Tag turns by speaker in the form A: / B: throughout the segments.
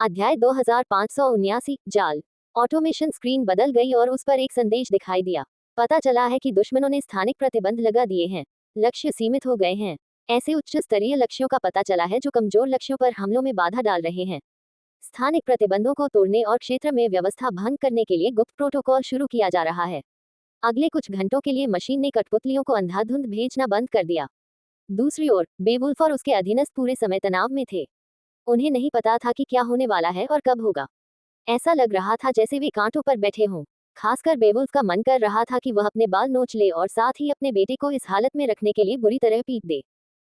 A: अध्याय 2579 जाल। Automation screen बदल गई और उस पर एक संदेश दिखाई दिया। पता चला है कि दुश्मनों ने स्थानिक प्रतिबंध लगा दिए हैं। लक्ष्य सीमित हो गए हैं। ऐसे उच्च स्तरीय लक्ष्यों का पता चला है जो कमजोर लक्ष्यों पर हमलों में बाधा डाल रहे हैं। स्थानिक प्रतिबंधों को तोड़ने और क्षेत्र में व्यवस्था भंग करने के लिए गुप्त प्रोटोकॉल शुरू किया जा रहा है। अगले कुछ घंटों के लिए मशीन ने कठपुतलियों को अंधाधुंध भेजना बंद कर दिया। दूसरी ओर बेवुल्फ और उसके अधीनस्थ पूरे समय तनाव में थे। उन्हें नहीं पता था कि क्या होने वाला है और कब होगा। ऐसा लग रहा था जैसे वे कांटों पर बैठे हों। खासकर बेवुल्फ का मन कर रहा था कि वह अपने बाल नोच ले और साथ ही अपने बेटे को इस हालत में रखने के लिए बुरी तरह पीट दे।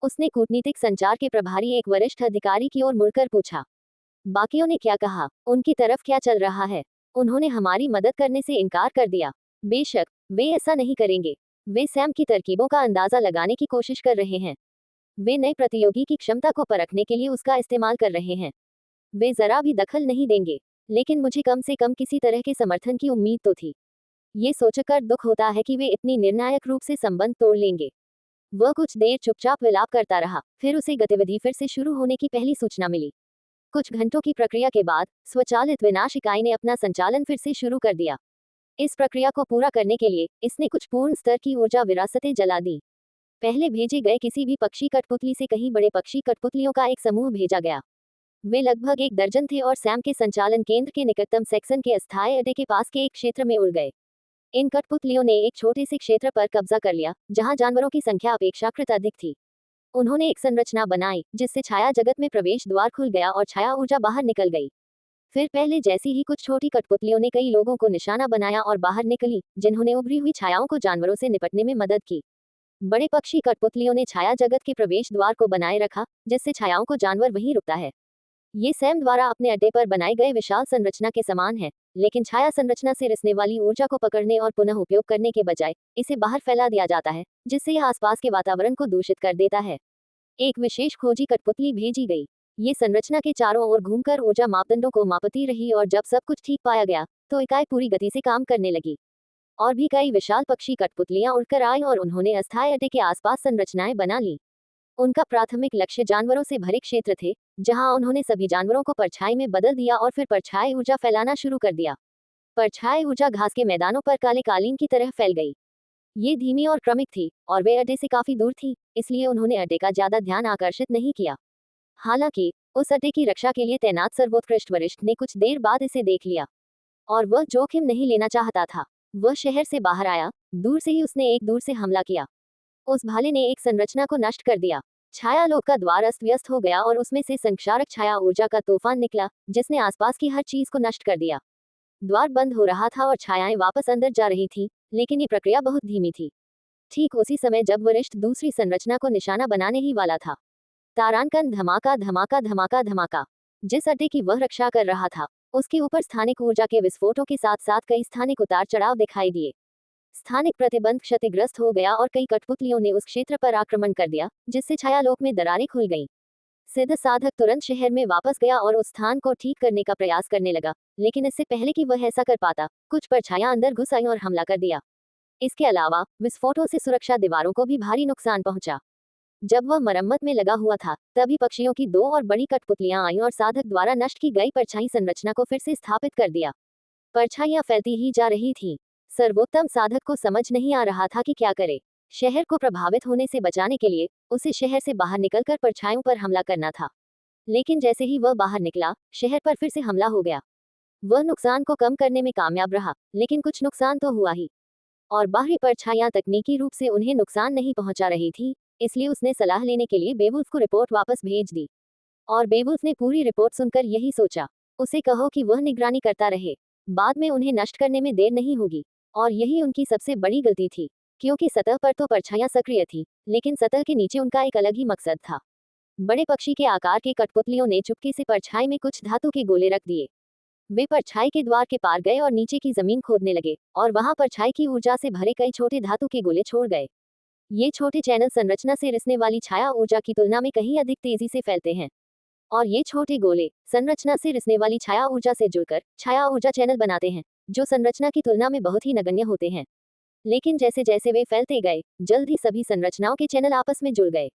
A: उसने कूटनीतिक संचार के प्रभारी एक वरिष्ठ अधिकारी की ओर मुड़कर पूछा, बाकियों ने क्या कहा? उनकी तरफ क्या चल रहा है? उन्होंने हमारी मदद करने से इनकार कर दिया। बेशक वे ऐसा नहीं करेंगे। वे सैम की तरकीबों का अंदाजा लगाने की कोशिश कर रहे हैं। वे नए प्रतियोगी की क्षमता को परखने के लिए उसका इस्तेमाल कर रहे हैं। वे जरा भी दखल नहीं देंगे। लेकिन मुझे कम से कम किसी तरह के समर्थन की उम्मीद तो थी। ये सोचकर दुख होता है कि वे इतनी निर्णायक रूप से संबंध तोड़ लेंगे। वह कुछ देर चुपचाप विलाप करता रहा। फिर उसे गतिविधि फिर से शुरू होने की पहली सूचना मिली। कुछ घंटों की प्रक्रिया के बाद स्वचालित विनाश इकाई ने अपना संचालन फिर से शुरू कर दिया। इस प्रक्रिया को पूरा करने के लिए इसने कुछ पूर्ण स्तर की ऊर्जा विरासतें जला दी। पहले भेजे गए किसी भी पक्षी कठपुतली से कहीं बड़े पक्षी कठपुतलियों का एक समूह भेजा गया। वे लगभग एक दर्जन थे और सैम के संचालन केंद्र के निकटतम सेक्शन के अस्थायी अड्डे के पास के एक क्षेत्र में उड़ गए। इन कठपुतलियों ने एक छोटे से क्षेत्र पर कब्जा कर लिया जहां जानवरों की संख्या अपेक्षाकृत अधिक थी। उन्होंने एक संरचना बनाई जिससे छाया जगत में प्रवेश द्वार खुल गया और छाया ऊर्जा बाहर निकल गई। फिर पहले जैसी ही कुछ छोटी कठपुतलियों ने कई लोगों को निशाना बनाया और बाहर निकली, जिन्होंने उभरी हुई छायाओं को जानवरों से निपटने में मदद की। बड़े पक्षी कठपुतलियों ने छाया जगत के प्रवेश द्वार को बनाए रखा, जिससे छायाओं को जानवर वहीं रुकता है। ये सैम द्वारा अपने अड्डे पर बनाई गए विशाल संरचना के समान है, लेकिन छाया संरचना से रिसने वाली ऊर्जा को पकड़ने और पुनः उपयोग करने के बजाय इसे बाहर फैला दिया जाता है, जिससे यह आसपास के वातावरण को दूषित कर देता है। एक विशेष खोजी कठपुतली भेजी गई। ये संरचना के चारों ओर घूमकर ऊर्जा मापदंडों को मापती रही और जब सब कुछ ठीक पाया गया तो इकाई पूरी गति से काम करने लगी। और भी कई विशाल पक्षी कठपुतलियां उड़कर आईं और उन्होंने अस्थायी अड्डे के आसपास संरचनाएं बना ली। उनका प्राथमिक लक्ष्य जानवरों से भरे क्षेत्र थे, जहां उन्होंने सभी जानवरों को परछाई में बदल दिया और फिर परछाई ऊर्जा फैलाना शुरू कर दिया। परछाई ऊर्जा घास के मैदानों पर काले कालीन की तरह फैल गई। ये धीमी और क्रमिक थी और वे अड्डे से काफी दूर थी, इसलिए उन्होंने अड्डे का ज्यादा ध्यान आकर्षित नहीं किया। हालांकि उस अड्डे की रक्षा के लिए तैनात सर्वोत्कृष्ट वरिष्ठ ने कुछ देर बाद इसे देख लिया और वह जोखिम नहीं लेना चाहता था। वह शहर से बाहर आया। दूर से ही उसने एक दूर से हमला किया। उस भाले ने एक संरचना को नष्ट कर दिया। छायालोक का द्वार अस्त व्यस्त हो गया और उसमें से संक्षारक छाया ऊर्जा का तूफान निकला, जिसने आसपास की हर चीज को नष्ट कर दिया। द्वार बंद हो रहा था और छायाएं वापस अंदर जा रही थी, लेकिन ये प्रक्रिया बहुत धीमी थी। ठीक उसी समय जब वरिष्ठ दूसरी संरचना को निशाना बनाने ही वाला था, तारांकन धमाका धमाका धमाका धमाका। जिस अड्डे की वह रक्षा कर रहा था, उसके ऊपर स्थानिक ऊर्जा के विस्फोटों के साथ साथ कई स्थानिक उतार चढ़ाव दिखाई दिए। स्थानिक प्रतिबंध क्षतिग्रस्त हो गया और कई कठपुतलियों ने उस क्षेत्र पर आक्रमण कर दिया, जिससे छायालोक में दरारें खुल गईं। सिद्ध साधक तुरंत शहर में वापस गया और उस स्थान को ठीक करने का प्रयास करने लगा, लेकिन इससे पहले कि वह ऐसा कर पाता, कुछ परछाइयां अंदर घुस आईं और हमला कर दिया। इसके अलावा विस्फोटों से सुरक्षा दीवारों को भी भारी नुकसान पहुंचा। जब वह मरम्मत में लगा हुआ था, तभी पक्षियों की दो और बड़ी कठपुतलियां आईं और साधक द्वारा नष्ट की गई परछाई संरचना को फिर से स्थापित कर दिया। परछाइयां फैलती ही जा रही थीं। सर्वोत्तम साधक को समझ नहीं आ रहा था कि क्या करे। शहर को प्रभावित होने से बचाने के लिए उसे शहर से बाहर निकलकर परछाइयों पर हमला करना था। लेकिन जैसे ही वह बाहर निकला, शहर पर फिर से हमला हो गया। वह नुकसान को कम करने में कामयाब रहा, लेकिन कुछ नुकसान तो हुआ ही। और बाहरी परछाइयां तकनीकी रूप से उन्हें नुकसान नहीं पहुंचा रही थी, इसलिए उसने सलाह लेने के लिए बेवुल्फ को रिपोर्ट वापस भेज दी। और बेवुल्फ ने पूरी रिपोर्ट सुनकर यही सोचा, उसे कहो कि वह निगरानी करता रहे। बाद में उन्हें नष्ट करने में देर नहीं होगी। और यही उनकी सबसे बड़ी गलती थी, क्योंकि सतह पर तो परछाइयां सक्रिय थी, लेकिन सतह के नीचे उनका एक अलग ही मकसद था। बड़े पक्षी के आकार के कठपुतलियों ने चुपके से परछाई में कुछ धातु के गोले रख दिए। वे परछाई के द्वार के पार गए और नीचे की जमीन खोदने लगे और वहां परछाई की ऊर्जा से भरे कई छोटे धातु के गोले छोड़ गए। ये छोटे चैनल संरचना से रिसने वाली छाया ऊर्जा की तुलना में कहीं अधिक तेजी से फैलते हैं। और ये छोटे गोले संरचना से रिसने वाली छाया ऊर्जा से जुड़कर छाया ऊर्जा चैनल बनाते हैं, जो संरचना की तुलना में बहुत ही नगण्य होते हैं। लेकिन जैसे जैसे वे फैलते गए, जल्द ही सभी संरचनाओं के चैनल आपस में जुड़ गए।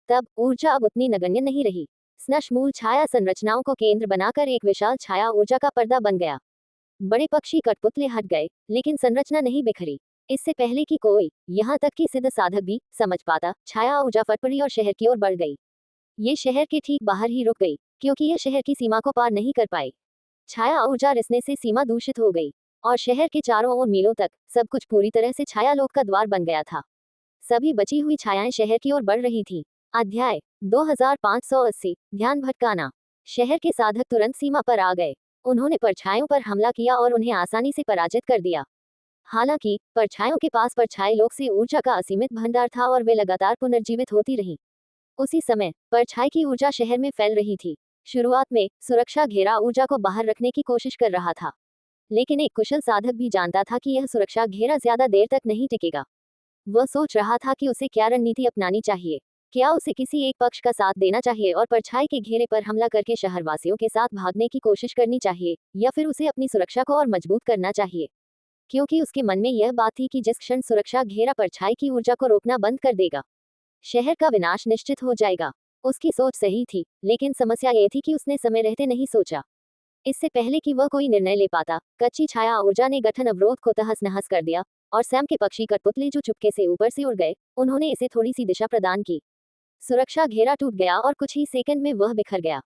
A: तब ऊर्जा अब उतनी नगण्य नहीं रही। स्नश मूल छाया संरचनाओं को केंद्र बनाकर एक विशाल छाया ऊर्जा का पर्दा बन गया। बड़े पक्षी कठपुतले हट गए, लेकिन संरचना नहीं बिखरी। इससे पहले कि कोई, यहाँ तक कि सिद्ध साधक भी, समझ पाता, छाया ऊर्जा फट पड़ी और शहर की ओर बढ़ गई। ये शहर के ठीक बाहर ही रुक गई, क्योंकि यह शहर की सीमा को पार नहीं कर पाई। छाया ऊर्जा रिसने से सीमा दूषित हो गई, और शहर के चारों ओर मीलों तक सब कुछ पूरी तरह से छायालोक का द्वार बन गया था। सभी बची हुई छायाएं शहर की ओर बढ़ रही थी। अध्याय 2580 ध्यान भटकाना। शहर के साधक तुरंत सीमा पर आ गए। उन्होंने परछाइयों पर हमला किया और उन्हें आसानी से पराजित कर दिया। हालांकि परछाइयों के पास परछाई लोक से ऊर्जा का असीमित भंडार था और वे लगातार पुनर्जीवित होती रहीं। उसी समय परछाई की ऊर्जा शहर में फैल रही थी। शुरुआत में सुरक्षा घेरा ऊर्जा को बाहर रखने की कोशिश कर रहा था, लेकिन एक कुशल साधक भी जानता था कि यह सुरक्षा घेरा ज्यादा देर तक नहीं टिकेगा। वह सोच रहा था कि उसे क्या रणनीति अपनानी चाहिए। क्या उसे किसी एक पक्ष का साथ देना चाहिए और परछाई के घेरे पर हमला करके शहरवासियों के साथ भागने की कोशिश करनी चाहिए, या फिर उसे अपनी सुरक्षा को और मजबूत करना चाहिए, क्योंकि उसके मन में यह बात थी कि जिस क्षण सुरक्षा घेरा परछाई की ऊर्जा को रोकना बंद कर देगा, शहर का विनाश निश्चित हो जाएगा। उसकी सोच सही थी, लेकिन समस्या ये थी कि उसने समय रहते नहीं सोचा। इससे पहले कि वह कोई निर्णय ले पाता, कच्ची छाया ऊर्जा ने गठन अवरोध को तहस नहस कर दिया, और सैम के पक्षी कठपुतली जो चुपके से ऊपर से उड़ गए, उन्होंने इसे थोड़ी सी दिशा प्रदान की। सुरक्षा घेरा टूट गया और कुछ ही सेकंड में वह बिखर गया।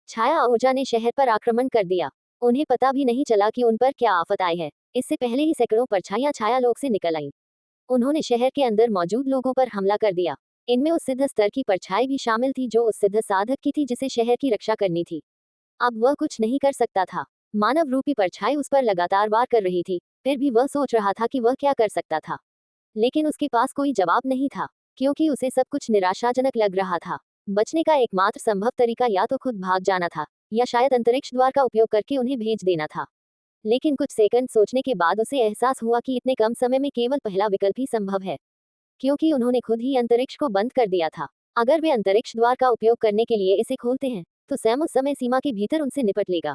A: छाया ऊर्जा ने शहर पर आक्रमण कर दिया। उन्हें पता भी नहीं चला कि उन पर क्या आफत आई है। इससे पहले ही सैकड़ों परछाइयां छायालोक से निकल आईं। उन्होंने शहर के अंदर मौजूद लोगों पर हमला कर दिया। इनमें उस सिद्ध स्तर की परछाई भी शामिल थी जो उस सिद्ध साधक की थी जिसे शहर की रक्षा करनी थी। अब वह कुछ नहीं कर सकता था। मानव रूपी परछाई उस पर लगातार वार कर रही थी, फिर भी वह सोच रहा था कि वह क्या कर सकता था। लेकिन उसके पास कोई जवाब नहीं था, क्योंकि उसे सब कुछ निराशाजनक लग रहा था। बचने का एकमात्र संभव तरीका या तो खुद भाग जाना था, या शायद अंतरिक्ष द्वार का उपयोग करके उन्हें भेज देना था। लेकिन कुछ सेकंड सोचने के बाद उसे एहसास हुआ कि इतने कम समय में केवल पहला विकल्प ही संभव है, क्योंकि उन्होंने खुद ही अंतरिक्ष को बंद कर दिया था। अगर वे अंतरिक्ष द्वार का उपयोग करने के लिए इसे खोलते हैं, तो सैम उस समय सीमा के भीतर उनसे निपट लेगा।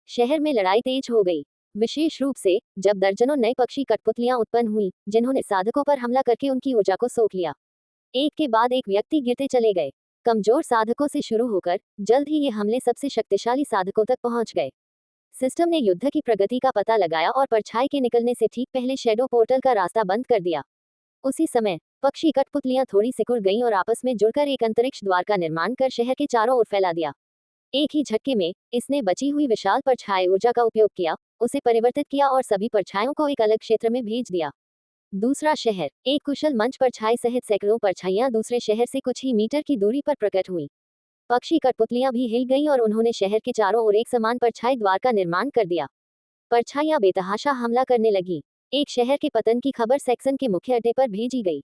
A: शहर में लड़ाई तेज हो गई, विशेष रूप से जब दर्जनों नए पक्षी कठपुतलियां उत्पन्न हुई, जिन्होंने साधकों पर हमला करके उनकी ऊर्जा को सोख लिया। एक के बाद एक व्यक्ति गिरते चले गए। कमजोर साधकों से शुरू होकर जल्द ही ये हमले सबसे शक्तिशाली साधकों तक पहुंच गए। सिस्टम ने युद्ध की प्रगति का पता लगाया और परछाई के निकलने से ठीक पहले शैडो पोर्टल का रास्ता बंद कर दिया। उसी समय पक्षी कठपुतलियां थोड़ी सिकुड़ गईं और आपस में जुड़कर एक अंतरिक्ष द्वार का निर्माण कर शहर के चारों ओर फैला दिया। एक ही झटके में इसने बची हुई विशाल परछाई ऊर्जा का उपयोग किया, उसे परिवर्तित किया और सभी परछाइयों को एक अलग क्षेत्र में भेज दिया। दूसरा शहर। एक कुशल मंच परछाई सहित सैकड़ों परछाइयां दूसरे शहर से कुछ ही मीटर की दूरी पर प्रकट हुई। पक्षी कठपुतलियां भी हिल गईं और उन्होंने शहर के चारों ओर एक समान परछाई द्वार का निर्माण कर दिया। परछाइयां बेतहाशा हमला करने लगी। एक शहर के पतन की खबर सेक्शन के मुख्य अड्डे पर भेजी गई।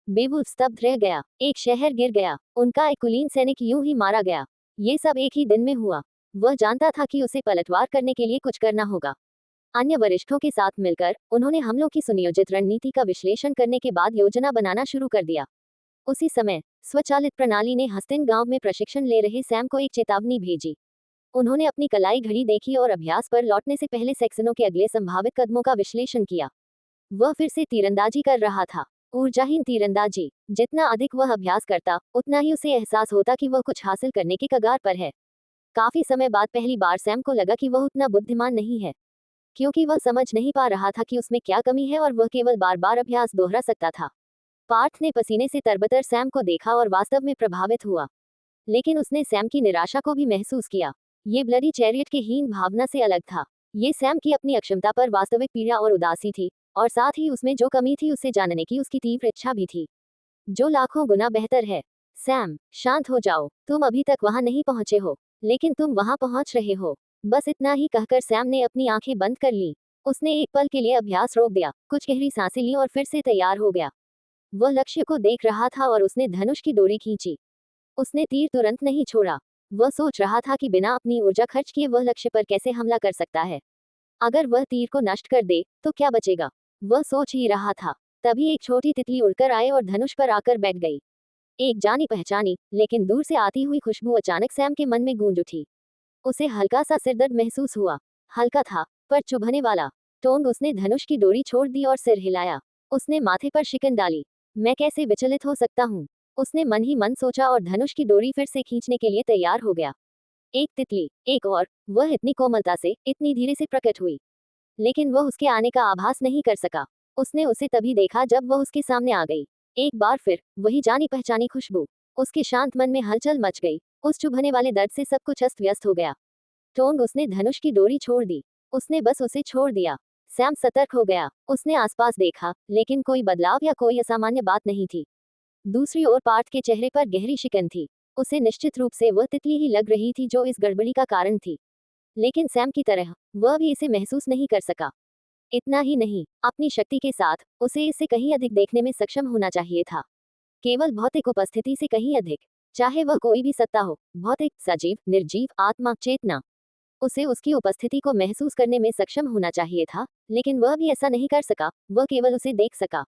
A: बेवुल्फ स्तब्ध रह गया। एक शहर गिर गया, उनका एक कुलीन सैनिक यूं ही मारा गया। ये सब एक ही दिन में हुआ। वह जानता था कि उसे पलटवार करने के लिए कुछ करना होगा। अन्य वरिष्ठों के साथ मिलकर उन्होंने हमलों की सुनियोजित रणनीति का विश्लेषण करने के बाद योजना बनाना शुरू कर दिया। उसी समय स्वचालित प्रणाली ने हस्तिन गांव में प्रशिक्षण ले रहे सैम को एक चेतावनी भेजी। उन्होंने अपनी कलाई घड़ी देखी और अभ्यास पर लौटने से पहले सेक्शनों के अगले संभावित कदमों का विश्लेषण किया। वह फिर से तीरंदाजी कर रहा था, ऊर्जाहीन तीरंदाजी। जितना अधिक वह अभ्यास करता, उतना ही उसे एहसास होता कि वह कुछ हासिल करने के कगार पर है। काफी समय बाद पहली बार सैम को लगा कि वह उतना बुद्धिमान नहीं है, क्योंकि वह समझ नहीं पा रहा था कि उसमें क्या कमी है और वह केवल बार बार अभ्यास दोहरा सकता था। पार्थ ने पसीने से तरबतर सैम को देखा और वास्तव में प्रभावित हुआ, लेकिन उसने सैम की निराशा को भी महसूस किया। ये ब्लडी चैरियट के हीन भावना से अलग था। ये सैम की अपनी अक्षमता पर वास्तविक पीड़ा और उदासी थी, और साथ ही उसमें जो कमी थी उसे जानने की उसकी तीव्र इच्छा भी थी, जो लाखों गुना बेहतर है। सैम, शांत हो जाओ। तुम अभी तक वहां नहीं पहुंचे हो, लेकिन तुम वहां पहुंच रहे हो। बस इतना ही कहकर सैम ने अपनी आंखें बंद कर ली। उसने एक पल के लिए अभ्यास रोक दिया, कुछ गहरी सांसें ली और फिर से तैयार हो गया। वह लक्ष्य को देख रहा था और उसने धनुष की डोरी खींची। उसने तीर तुरंत नहीं छोड़ा। वह सोच रहा था कि बिना अपनी ऊर्जा खर्च किए वह लक्ष्य पर कैसे हमला कर सकता है। अगर वह तीर को नष्ट कर दे तो क्या बचेगा, वह सोच ही रहा था। तभी एक छोटी तितली उड़कर आए और धनुष पर आकर बैठ गई। एक जानी पहचानी लेकिन दूर से आती हुई खुशबू अचानक सैम के मन में गूंज उठी। उसे हल्का सा सिरदर्द महसूस हुआ। हल्का था, पर चुभने वाला। टोंग उसने धनुष की डोरी छोड़ दी और सिर हिलाया। उसने माथे पर शिकन डाली। मैं कैसे विचलित हो सकता हूँ? उसने मन ही मन सोचा और धनुष की डोरी फिर से खींचने के लिए तैयार हो गया। एक तितली, एक और, वह इतनी कोमलता से, इतनी धीरे से प्रकट हुई, लेकिन वह उसके आने का आभास नहीं कर सका। उसने उसे तभी देखा जब वह उसके सामने आ गई। एक बार फिर वही जानी पहचानी खुशबू। उसके शांत मन में हलचल मच गई। उस चुभने वाले दर्द से सब कुछ अस्त व्यस्त हो गया। टोंग उसने धनुष की डोरी छोड़ दी। उसने बस उसे छोड़ दिया। सैम सतर्क हो गया। उसने आसपास देखा, लेकिन कोई बदलाव या कोई असामान्य बात नहीं थी। दूसरी ओर पार्थ के चेहरे पर गहरी शिकन थी। उसे निश्चित रूप से वह तितली ही लग रही थी जो इस गड़बड़ी का कारण थी, लेकिन सैम की तरह वह भी इसे महसूस नहीं कर सका। इतना ही नहीं, अपनी शक्ति के साथ उसे इससे कहीं अधिक देखने में सक्षम होना चाहिए था। केवल भौतिक उपस्थिति से कहीं अधिक। चाहे वह कोई भी सत्ता हो, भौतिक, सजीव, निर्जीव, आत्मा, चेतना, उसे उसकी उपस्थिति को महसूस करने में सक्षम होना चाहिए था, लेकिन वह भी ऐसा नहीं कर सका। वह केवल उसे देख सका।